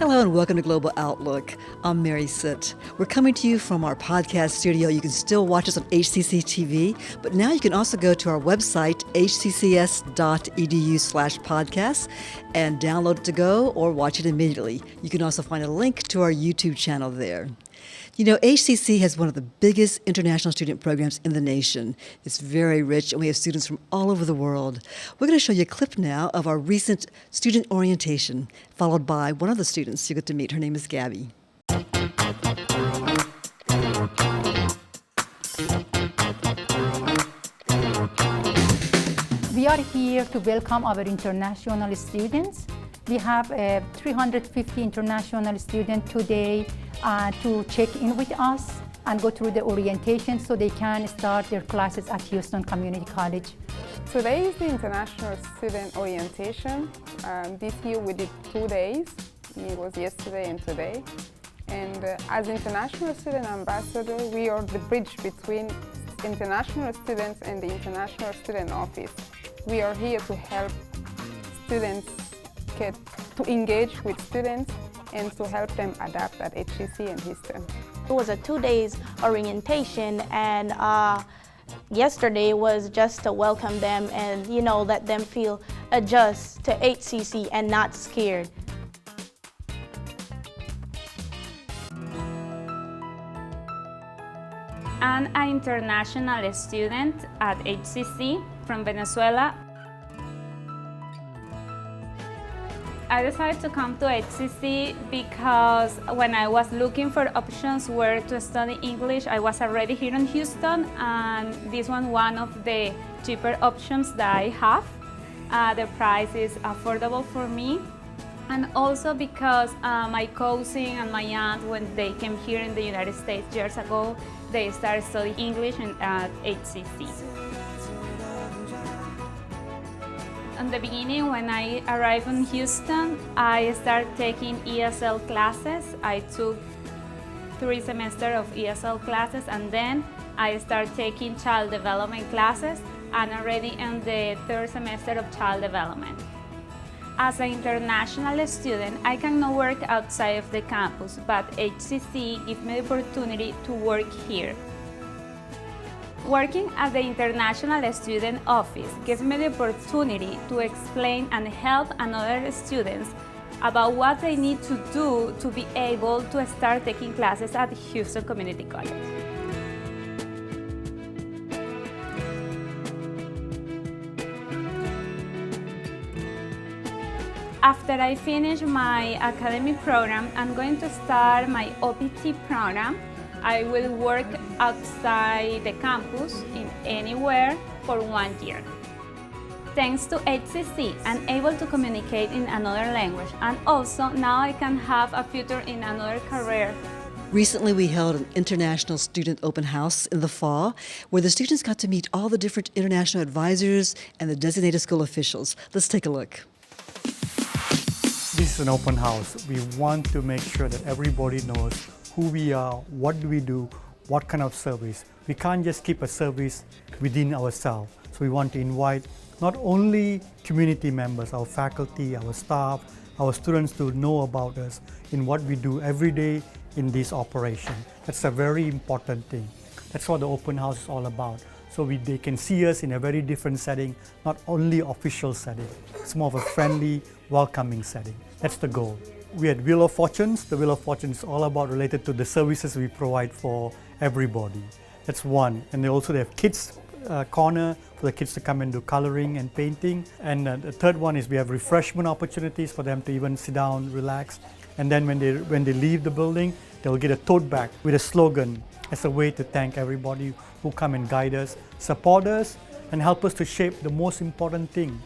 Hello and welcome to Global Outlook. I'm Mary Sitt. We're coming to you from our podcast studio. You can still watch us on HCC TV, but now you can also go to our website, hccs.edu/podcasts, and download it to go or watch it immediately. You can also find a link to our YouTube channel there. You know, HCC has one of the biggest international student programs in the nation. It's very rich, and we have students from all over the world. We're going to show you a clip now of our recent student orientation, followed by one of the students you get to meet. Her name is Gabby. We are here to welcome our international students. We have 350 international students today to check in with us and go through the orientation so they can start their classes at Houston Community College. Today is the International Student Orientation. This year we did 2 days. It was yesterday and today. And as International Student Ambassador, we are the bridge between international students and the International Student Office. We are here to help students to engage with students and to help them adapt at HCC and Houston. It was a 2 days orientation, and yesterday was just to welcome them and let them feel adjust to HCC and not scared. I'm an international student at HCC from Venezuela. I decided to come to HCC because when I was looking for options where to study English, I was already here in Houston, and this one of the cheaper options that I have. The price is affordable for me, and also because my cousin and my aunt, when they came here in the United States years ago, they started studying English at HCC. In the beginning, when I arrived in Houston, I started taking ESL classes. I took 3 semesters of ESL classes, and then I started taking child development classes, and already in the 3rd semester of child development. As an international student, I cannot work outside of the campus, but HCC gives me the opportunity to work here. Working at the International Student Office gives me the opportunity to explain and help another students about what they need to do to be able to start taking classes at Houston Community College. After I finish my academic program, I'm going to start my OPT program. I will work outside the campus in anywhere for 1 year. Thanks to HCC, I'm able to communicate in another language, and also now I can have a future in another career. Recently, we held an international student open house in the fall where the students got to meet all the different international advisors and the designated school officials. Let's take a look. This is an open house. We want to make sure that everybody knows who we are, what do we do, what kind of service. We can't just keep a service within ourselves. So we want to invite not only community members, our faculty, our staff, our students to know about us in what we do every day in this operation. That's a very important thing. That's what the open house is all about. So they can see us in a very different setting, not only official setting. It's more of a friendly, welcoming setting. That's the goal. We had Wheel of Fortunes. The Wheel of Fortunes is all about related to the services we provide for everybody. That's one. And they also have kids corner for the kids to come and do coloring and painting. And the third one is we have refreshment opportunities for them to even sit down, relax. And then when they leave the building, they'll get a tote bag with a slogan as a way to thank everybody who come and guide us, support us, and help us to shape the most important thing,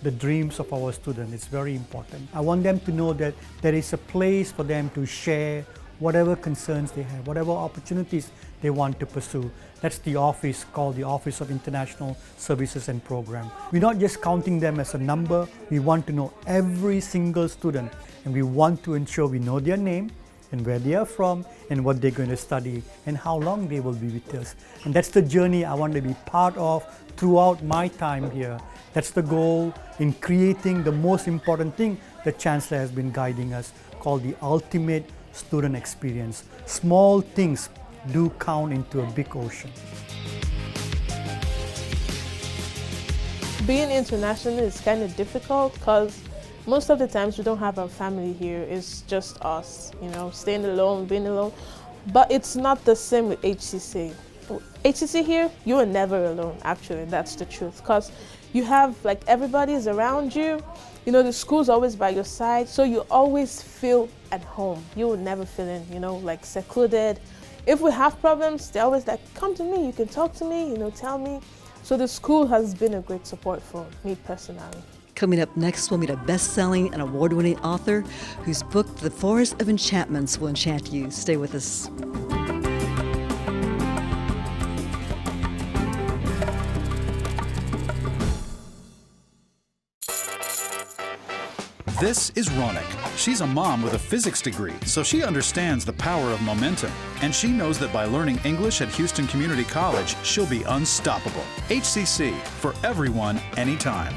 the dreams of our students. It's very important. I want them to know that there is a place for them to share whatever concerns they have, whatever opportunities they want to pursue. That's the office called the Office of International Services and Program. We're not just counting them as a number. We want to know every single student, and we want to ensure we know their name and where they are from and what they're going to study and how long they will be with us. And that's the journey I want to be part of throughout my time here. That's the goal in creating the most important thing. The Chancellor has been guiding us called the ultimate student experience. Small things do count into a big ocean. Being international is kind of difficult because most of the times we don't have our family here. It's just us, you know, staying alone, being alone. But it's not the same with HCC. HCC here, you are never alone, actually, that's the truth. Because you have, like, everybody's around you. You know, the school's always by your side, so you always feel at home. You will never feel you know, like secluded. If we have problems, they're always like, come to me, you can talk to me, you know, tell me. So the school has been a great support for me personally. Coming up next, we'll meet a best-selling and award-winning author whose book, The Forest of Enchantments, will enchant you. Stay with us. This is Ronak. She's a mom with a physics degree, so she understands the power of momentum. And she knows that by learning English at Houston Community College, she'll be unstoppable. HCC, for everyone, anytime.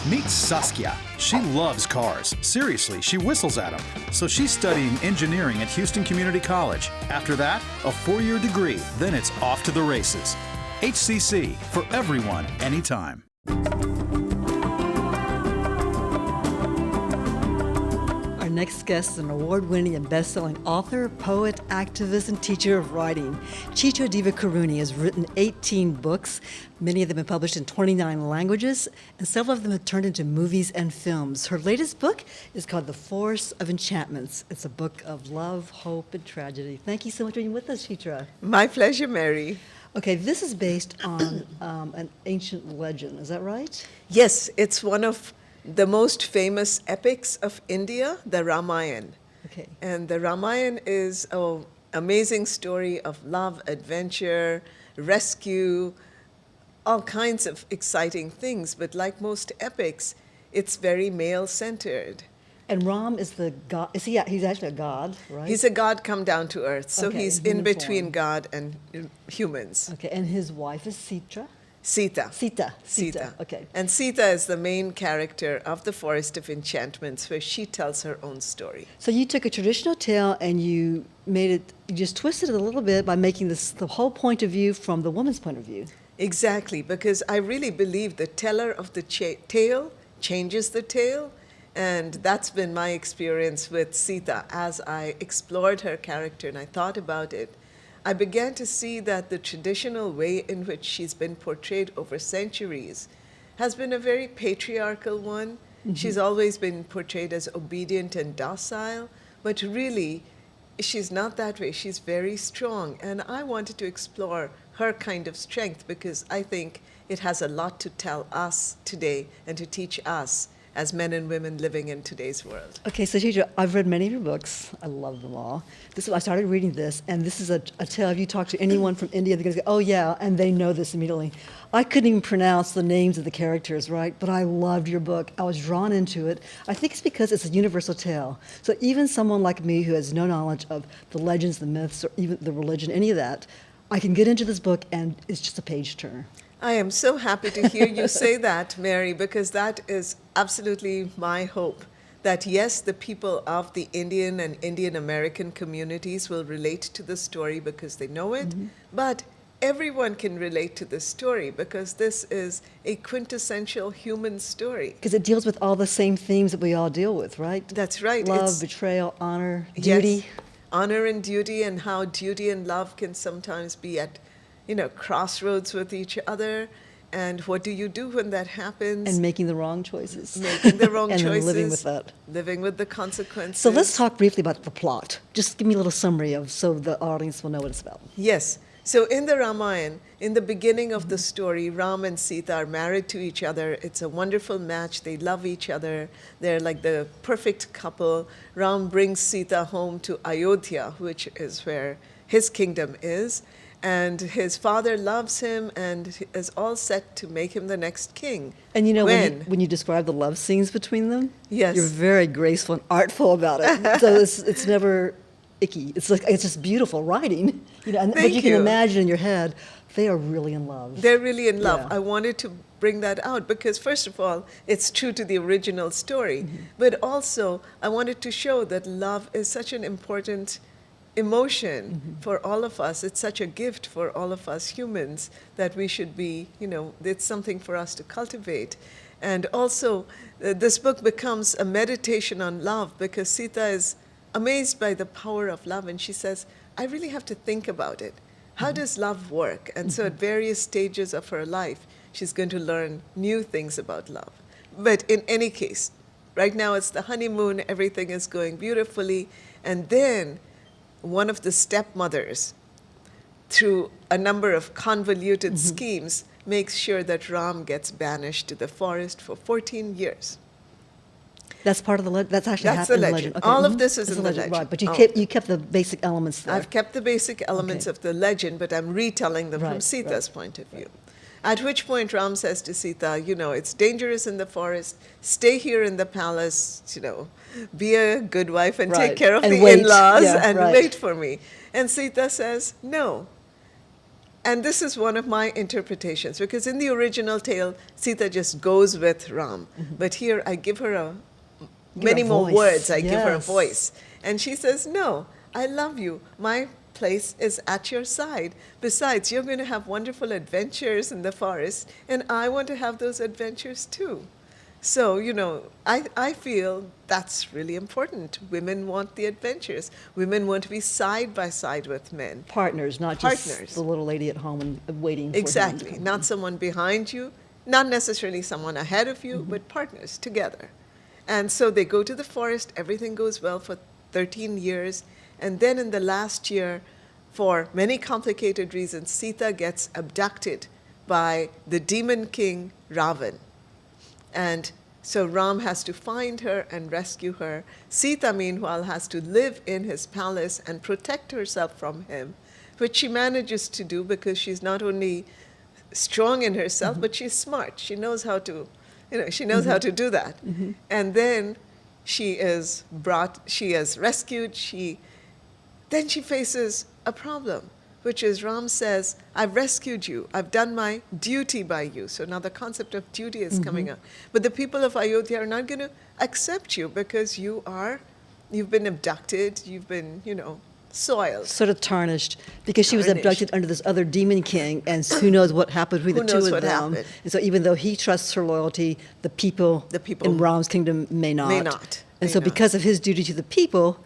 Meet Saskia. She loves cars. Seriously, she whistles at them. So she's studying engineering at Houston Community College. After that, a 4-year degree. Then it's off to the races. HCC, for everyone, anytime. Our next guest is an award-winning and best-selling author, poet, activist, and teacher of writing. Chitra Divakaruni has written 18 books. Many of them have been published in 29 languages, and several of them have turned into movies and films. Her latest book is called The Forest of Enchantments. It's a book of love, hope, and tragedy. Thank you so much for being with us, Chitra. My pleasure, Mary. Okay, this is based on an ancient legend, is that right? Yes, it's one of the most famous epics of India, the Ramayana. Okay. And the Ramayana is an amazing story of love, adventure, rescue, all kinds of exciting things. But like most epics, it's very male-centered. And Ram is the god, he's actually a god, right? He's a god come down to earth, so Okay, he's in in human between form. God and humans. Okay, and his wife is Sita. Sita. Sita. Okay. And Sita is the main character of the Forest of Enchantments, where she tells her own story. So you took a traditional tale and you just twisted it a little bit by making the whole point of view from the woman's point of view. Exactly, because I really believe the teller of the tale changes the tale, and that's been my experience with Sita. As I explored her character and I thought about it, I began to see that the traditional way in which she's been portrayed over centuries has been a very patriarchal one. Mm-hmm. She's always been portrayed as obedient and docile, but really, she's not that way. She's very strong, and I wanted to explore her kind of strength because I think it has a lot to tell us today and to teach us as men and women living in today's world. Okay, so Chitra, I've read many of your books. I love them all. I started reading this, and this is a tale. If you talk to anyone from India, they're going to go, oh yeah, and they know this immediately. I couldn't even pronounce the names of the characters, right? But I loved your book. I was drawn into it. I think it's because it's a universal tale. So even someone like me who has no knowledge of the legends, the myths, or even the religion, any of that, I can get into this book, and it's just a page turner. I am so happy to hear you say that, Mary, because that is absolutely my hope, that yes, the people of the Indian and Indian American communities will relate to the story because they know it, mm-hmm. but everyone can relate to this story because this is a quintessential human story. Because it deals with all the same themes that we all deal with, right? That's right. Love, betrayal, honor, duty. Yes, honor and duty, and how duty and love can sometimes be at crossroads with each other, and what do you do when that happens? And making the wrong choices. Making the wrong and choices. And living with that. Living with the consequences. So let's talk briefly about the plot. Just give me a little summary so the audience will know what it's about. Yes. So in the Ramayana, in the beginning of the story, Ram and Sita are married to each other. It's a wonderful match. They love each other. They're like the perfect couple. Ram brings Sita home to Ayodhya, which is where his kingdom is. And his father loves him and is all set to make him the next king. And you know, when you describe the love scenes between them, Yes. you're very graceful and artful about it. So it's never icky. It's just beautiful writing. You know, and, but Thank you can you. imagine in your head, they are really in love. They're really in love. Yeah. I wanted to bring that out because, first of all, it's true to the original story. But also, I wanted to show that love is such an important emotion for all of us. It's such a gift for all of us humans that we should be, you know, it's something for us to cultivate. And also, this book becomes a meditation on love because Sita is amazed by the power of love and she says, I really have to think about it. How does love work? And so at various stages of her life, she's going to learn new things about love. But in any case, right now it's the honeymoon, everything is going beautifully, and then one of the stepmothers, through a number of convoluted schemes, makes sure that Ram gets banished to the forest for 14 years. That's part of the legend. That's actually That's happened the in the legend. legend. Okay. All of this is It's in a the legend. Right, but Oh. you kept the basic elements there. I've kept the basic elements Okay. of the legend, but I'm retelling them from Right, Sita's right. point of view. At which point Ram says to Sita, you know, it's dangerous in the forest, stay here in the palace, you know, be a good wife and Right. take care of And the wait. in-laws Yeah, and right. wait for me. And Sita says, no. And this is one of my interpretations, because in the original tale, Sita just goes with Ram. But here I give her many a more voice. words, I give her a Yes. voice. And she says, no, I love you. My place is at your side. Besides, you're going to have wonderful adventures in the forest, and I want to have those adventures too. So, you know, I feel that's really important. Women want the adventures. Women want to be side by side with men. Partners, not just Partners. the little lady at home and waiting for him to Exactly. come. Not someone behind you, not necessarily someone ahead of you, but partners together. And so they go to the forest, everything goes well for 13 years, and then in the last year, for many complicated reasons, Sita gets abducted by the demon king Ravan. And so Ram has to find her and rescue her. Sita, meanwhile, has to live in his palace and protect herself from him, which she manages to do because she's not only strong in herself, but she's smart. She knows how to, you know, she knows how to do that. And then she is rescued. Then she faces a problem, which is Ram says, I've rescued you. I've done my duty by you. So now the concept of duty is coming up. But the people of Ayodhya are not going to accept you because you've been abducted, you've been, you know, soiled. Sort of tarnished because she was Tarnished. abducted under this other demon king, and who knows what happened between Who the two knows of what them. happened. And so even though he trusts her loyalty, the people in Ram's kingdom may not. May not. And May so not. because of his duty to the people,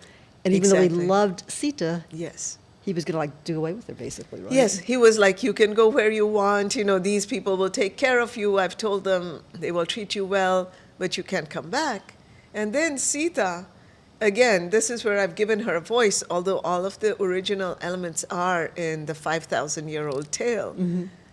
and even though Exactly. he loved Sita, Yes. he was going to like do away with her, basically, right? Yes, he was like, you can go where you want, you know, these people will take care of you. I've told them they will treat you well, but you can't come back. And then Sita, again, this is where I've given her a voice, although all of the original elements are in the 5,000-year-old tale.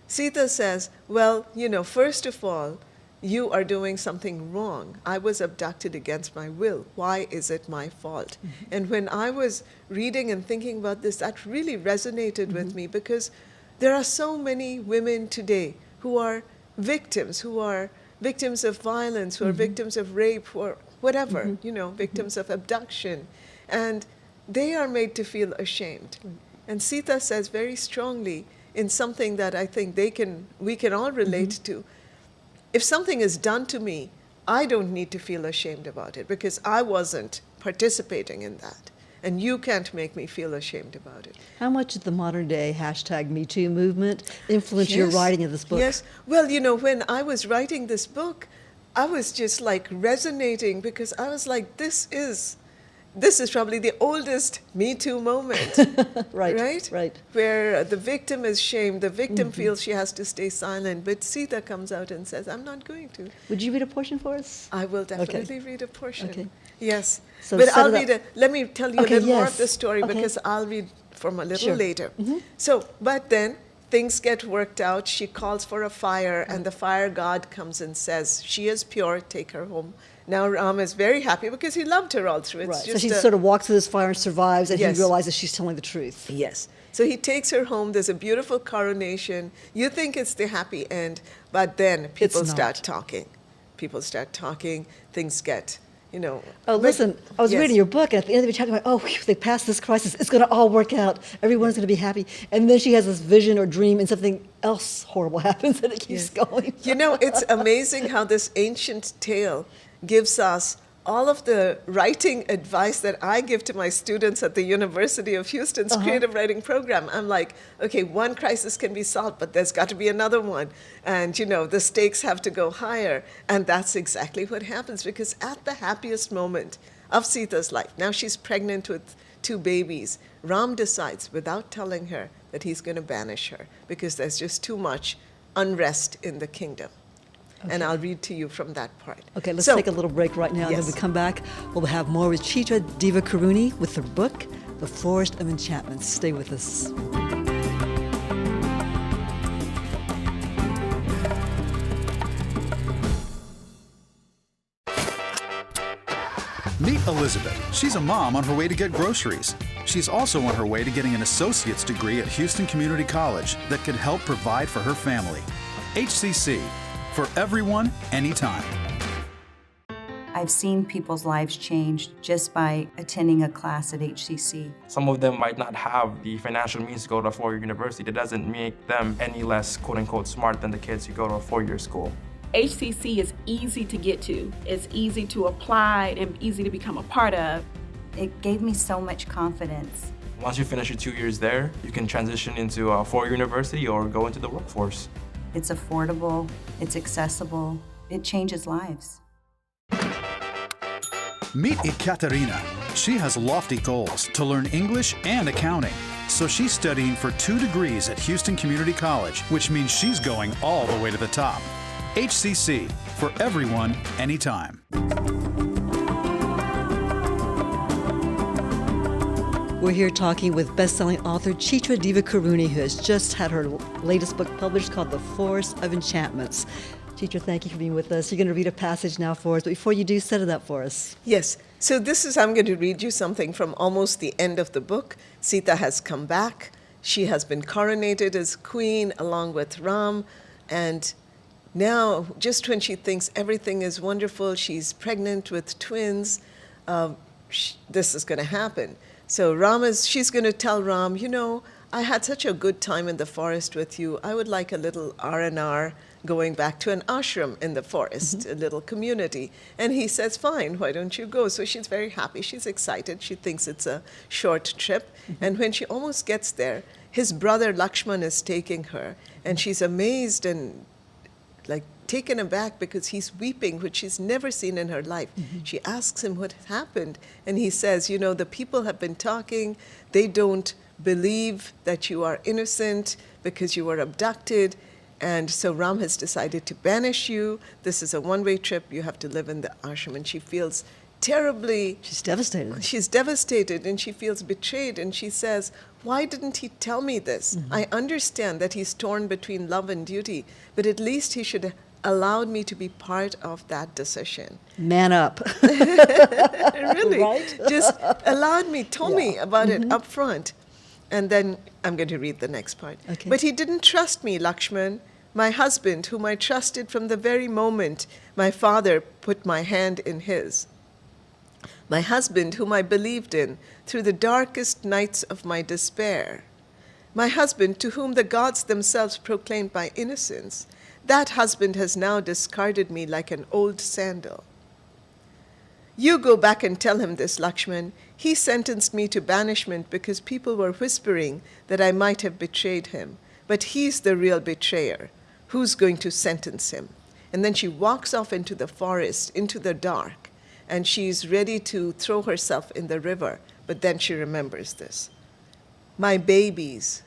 Sita says, well, you know, first of all, you are doing something wrong. I was abducted against my will. Why is it my fault? And when I was reading and thinking about this, that really resonated with me because there are so many women today who are victims of violence, who are victims of rape, who are whatever, you know, victims of abduction. And they are made to feel ashamed. And Sita says very strongly in something that I think we can all relate to. If something is done to me, I don't need to feel ashamed about it because I wasn't participating in that. And you can't make me feel ashamed about it. How much did the modern day #MeToo movement influence your Yes. writing of this book? Yes. Well, you know, when I was writing this book, I was just like resonating because I was like, this is probably the oldest Me Too moment. Right, Right? right. Where the victim is shamed, the victim feels she has to stay silent, but Sita comes out and says, I'm not going to. Would you read a portion for us? I will definitely read a portion. Okay. Yes. So but set I'll it read up. let me tell you Okay, a little more of yes. the story Okay. because I'll read from a little Sure. later. So, but then things get worked out. She calls for a fire, and the fire god comes and says, she is pure, take her home. Now Ram is very happy because he loved her all through. It's Right. So just she a- sort of walks through this fire and survives, and Yes. he realizes she's telling the truth. Yes. So he takes her home. There's a beautiful coronation. You think it's the happy end, but then people It's start not. talking. People start talking. Things get, Oh, but- listen, I was Yes. reading your book, and at the end of it, you're talking about, oh, whew, they passed this crisis. It's going to all work out. Everyone's going to be happy. And then she has this vision or dream, and something else horrible happens, and it keeps going. It's amazing how this ancient tale gives us all of the writing advice that I give to my students at the University of Houston's creative writing program. I'm like, okay, one crisis can be solved, but there's got to be another one. And, the stakes have to go higher. And that's exactly what happens, because at the happiest moment of Sita's life, now she's pregnant with 2 babies, Ram decides, without telling her, that he's going to banish her because there's just too much unrest in the kingdom. And I'll read to you from that part. Okay, let's So- take a little break right now, and then Yes. we come back. We'll have more with Chitra Divakaruni with her book, The Forest of Enchantments. Stay with us. Meet Elizabeth. She's a mom on her way to get groceries. She's also on her way to getting an associate's degree at Houston Community College that could help provide for her family. HCC, for everyone, anytime. I've seen people's lives change just by attending a class at HCC. Some of them might not have the financial means to go to a 4-year university. That doesn't make them any less quote-unquote smart than the kids who go to a 4-year school. HCC is easy to get to. It's easy to apply and easy to become a part of. It gave me so much confidence. Once you finish your 2 years there, you can transition into a 4-year university or go into the workforce. It's affordable, it's accessible, it changes lives. Meet Ekaterina. She has lofty goals to learn English and accounting. So she's studying for 2 degrees at Houston Community College, which means she's going all the way to the top. HCC, for everyone, anytime. We're here talking with best-selling author Chitra Divakaruni, who has just had her latest book published called The Forest of Enchantments. Chitra, thank you for being with us. You're going to read a passage now for us, but before you do, set it up for us. Yes. So I'm going to read you something from almost the end of the book. Sita has come back. She has been coronated as queen along with Ram. And now, just when she thinks everything is wonderful, she's pregnant with twins, this is going to happen. So she's going to tell Ram, I had such a good time in the forest with you. I would like a little R&R, going back to an ashram in the forest, a little community. And he says, fine, why don't you go? So she's very happy. She's excited. She thinks it's a short trip. And when she almost gets there, his brother Lakshman is taking her. And she's amazed and taken aback because he's weeping, which she's never seen in her life. She asks him what happened. And he says, the people have been talking. They don't believe that you are innocent because you were abducted. And so Ram has decided to banish you. This is a one-way trip. You have to live in the ashram. And she feels terribly... She's devastated. She's devastated, and she feels betrayed. And she says, why didn't he tell me this? I understand that he's torn between love and duty, but at least he should have allowed me to be part of that decision. Man up. Really. Right? Just allowed me, told me about it up front. And then I'm going to read the next part. Okay. But he didn't trust me, Lakshman, my husband, whom I trusted from the very moment my father put my hand in his. My husband, whom I believed in through the darkest nights of my despair. My husband, to whom the gods themselves proclaimed my innocence. That husband has now discarded me like an old sandal. You go back and tell him this, Lakshman. He sentenced me to banishment because people were whispering that I might have betrayed him. But he's the real betrayer. Who's going to sentence him? And then she walks off into the forest, into the dark, and she's ready to throw herself in the river. But then she remembers this. My babies,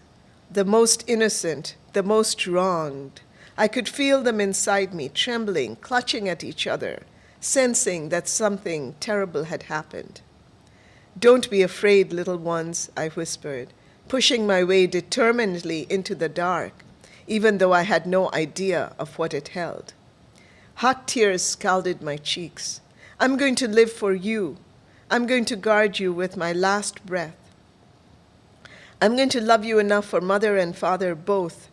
the most innocent, the most wronged. I could feel them inside me, trembling, clutching at each other, sensing that something terrible had happened. Don't be afraid, little ones, I whispered. pushing my way determinedly into the dark, even though I had no idea of what it held. Hot tears scalded my cheeks. I'm going to live for you. I'm going to guard you with my last breath. I'm going to love you enough for mother and father both.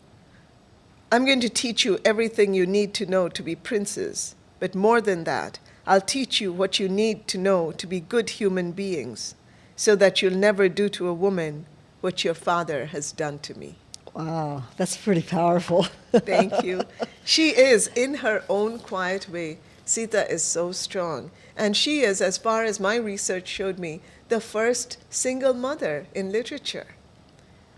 I'm going to teach you everything you need to know to be princes. But more than that, I'll teach you what you need to know to be good human beings, so that you'll never do to a woman what your father has done to me. Wow, that's pretty powerful. Thank you. She is, in her own quiet way, Sita is so strong. And she is, as far as my research showed me, the first single mother in literature.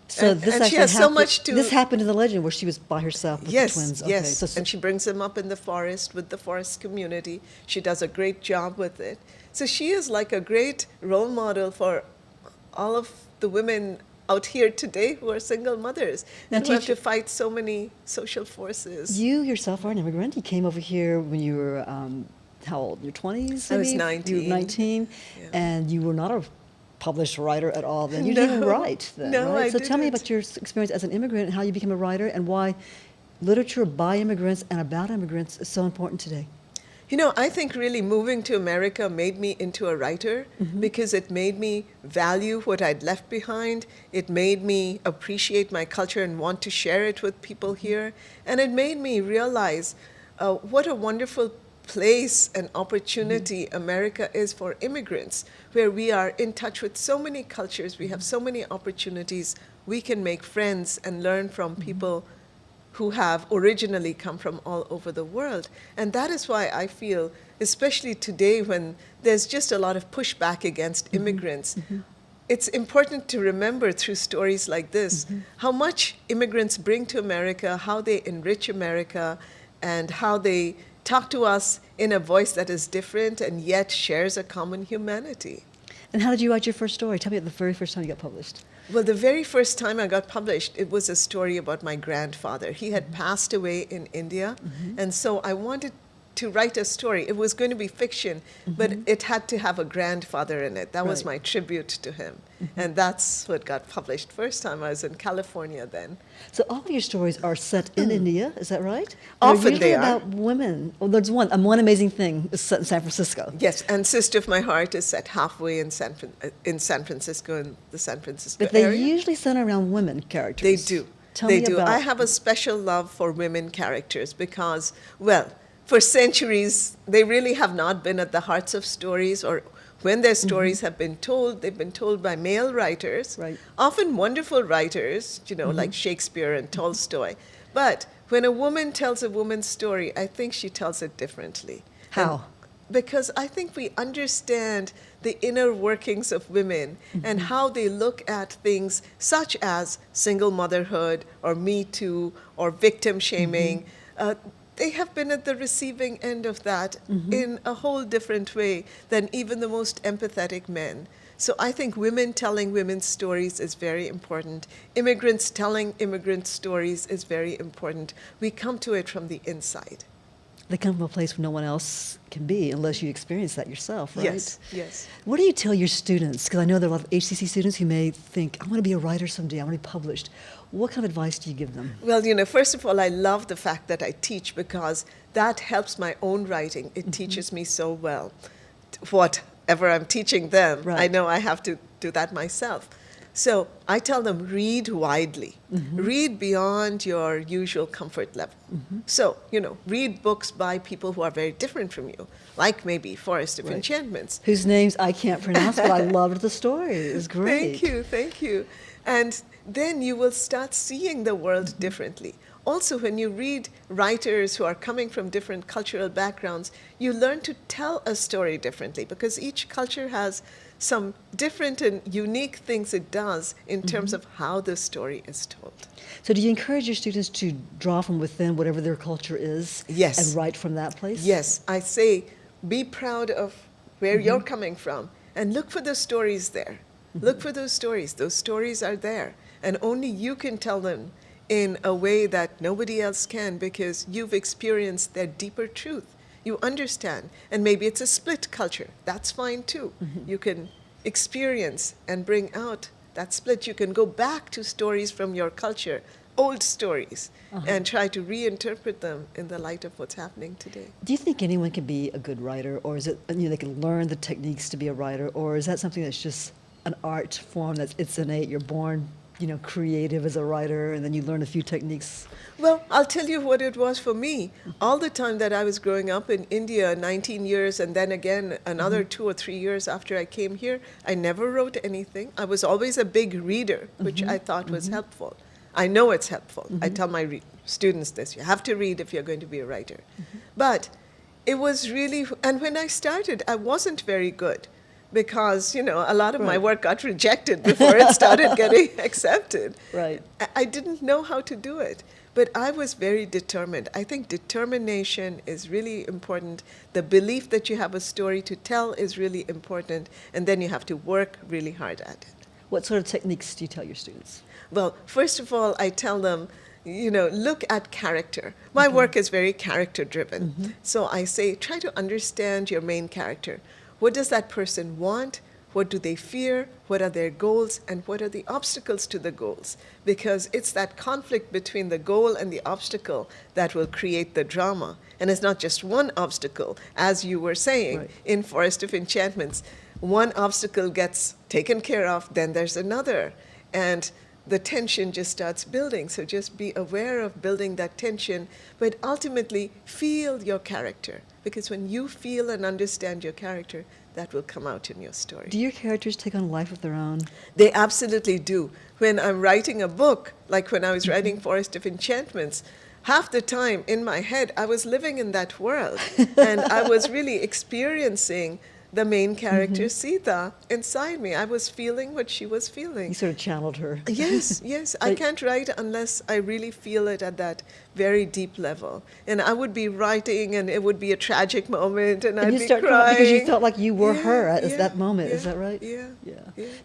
So and, this and she actually has so much to... This happened in the legend where she was by herself with Yes, the twins. Okay, yes. so And she brings them up in the forest with the forest community. She does a great job with it. So she is like a great role model for all of the women out here today who are single mothers Now, and who have teacher- to fight so many social forces. you yourself are an immigrant. You came over here when you were, how old? Your 20s? I was maybe? 19. You were 19, Yeah. and you were not a published writer at all then. You No. didn't even write then, No, right? I So tell me didn't. about your experience as an immigrant and how you became a writer and why literature by immigrants and about immigrants is so important today. You know, I think really moving to America made me into a writer because it made me value what I'd left behind. It made me appreciate my culture and want to share it with people here. And it made me realize what a wonderful place and opportunity America is for immigrants, where we are in touch with so many cultures, we have so many opportunities, we can make friends and learn from people who have originally come from all over the world. And that is why I feel, especially today when there's just a lot of pushback against immigrants, it's important to remember through stories like this how much immigrants bring to America, how they enrich America, and how they talk to us in a voice that is different and yet shares a common humanity. And how did you write your first story? Tell me about the very first time you got published. Well, the very first time I got published, it was a story about my grandfather. He had passed away in India, and so I wanted to write a story. It was going to be fiction, but it had to have a grandfather in it. That was Right. my tribute to him. And that's what got published first time. I was in California then. So all of your stories are set in India, is that right? Often They're usually they are. about women. Well, there's one amazing thing is set in San Francisco. Yes, and Sister of My Heart is set halfway in San Francisco, in the San Francisco But they area. usually center around women characters. They do. Tell They me do. about I have a special love for women characters because, well, for centuries, they really have not been at the hearts of stories, or when their stories have been told, they've been told by male writers, Right. often wonderful writers, you know, like Shakespeare and Tolstoy. But when a woman tells a woman's story, I think she tells it differently. How? Because I think we understand the inner workings of women and how they look at things such as single motherhood or Me Too or victim shaming. They have been at the receiving end of that in a whole different way than even the most empathetic men. So I think women telling women's stories is very important. Immigrants telling immigrant stories is very important. We come to it from the inside. They come from a place where no one else can be unless you experience that yourself, right? Yes, yes. What do you tell your students? Because I know there are a lot of HCC students who may think, I want to be a writer someday, I want to be published. What kind of advice do you give them? Well, you know, first of all, I love the fact that I teach because that helps my own writing. It teaches me so well. Whatever I'm teaching them, I Right. know I have to do that myself. So I tell them, read widely. Read beyond your usual comfort level. So, you know, read books by people who are very different from you, like maybe Forest of Enchantments. Whose names I can't pronounce, but I loved the story. It was great. Thank you. And then you will start seeing the world differently. Also, when you read writers who are coming from different cultural backgrounds, you learn to tell a story differently because each culture has some different and unique things it does in terms of how the story is told. So do you encourage your students to draw from within whatever their culture is? Yes. And write from that place? Yes, I say be proud of where you're coming from and look for the stories there. Look for those stories. Those stories are there. And only you can tell them in a way that nobody else can because you've experienced their deeper truth. You understand. And maybe it's a split culture. That's fine too. You can experience and bring out that split. You can go back to stories from your culture, old stories, and try to reinterpret them in the light of what's happening today. Do you think anyone can be a good writer, or is it, they can learn the techniques to be a writer, or is that something that's just an art form it's innate? You're born, creative as a writer, and then you learn a few techniques. Well, I'll tell you what it was for me. All the time that I was growing up in India, 19 years, and then again another 2 or 3 years after I came here, I never wrote anything. I was always a big reader, which I thought was helpful. I know it's helpful. I tell my students this: you have to read if you're going to be a writer. But it was really, and when I started, I wasn't very good, because, a lot of my work got rejected before it started getting accepted. Right. I didn't know how to do it, but I was very determined. I think determination is really important. The belief that you have a story to tell is really important, and then you have to work really hard at it. What sort of techniques do you tell your students? Well, first of all, I tell them, look at character. My work is very character-driven. So I say, try to understand your main character. What does that person want? What do they fear? What are their goals? And what are the obstacles to the goals? Because it's that conflict between the goal and the obstacle that will create the drama. And it's not just one obstacle. As you were saying, in Forest of Enchantments, one obstacle gets taken care of, then there's another. And the tension just starts building. So just be aware of building that tension, but ultimately feel your character. Because when you feel and understand your character, that will come out in your story. Do your characters take on life of their own? They absolutely do. When I'm writing a book, like when I was writing Forest of Enchantments, half the time in my head, I was living in that world. And I was really experiencing the main character, Sita, inside me. I was feeling what she was feeling. You sort of channeled her. Yes, yes. I can't write unless I really feel it at that very deep level. And I would be writing, and it would be a tragic moment, and I'd be crying. Because you felt like you were her at that moment. Is that right? Yeah.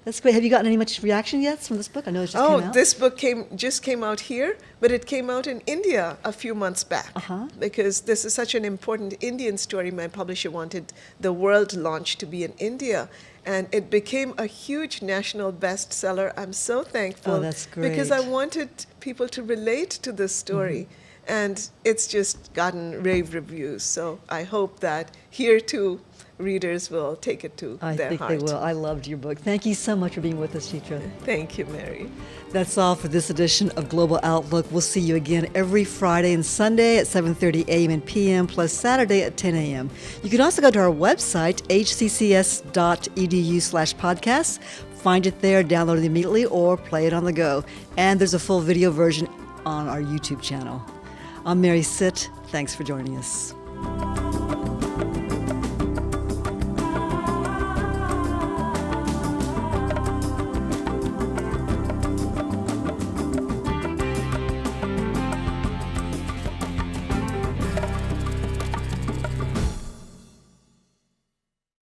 That's great. Have you gotten any much reaction yet from this book? I know it just came out. This book just came out here, but it came out in India a few months back. Because this is such an important Indian story. My publisher wanted the world launch to be in India, and it became a huge national bestseller. I'm so thankful. Oh, that's great. Because I wanted people to relate to this story, and it's just gotten rave reviews. So I hope that here too, readers will take it to their heart. I think they will. I loved your book. Thank you so much for being with us, Chitra. Thank you, Mary. That's all for this edition of Global Outlook. We'll see you again every Friday and Sunday at 7:30 a.m. and p.m., plus Saturday at 10 a.m. You can also go to our website, hccs.edu/podcasts. Find it there, download it immediately, or play it on the go. And there's a full video version on our YouTube channel. I'm Mary Sitt. Thanks for joining us.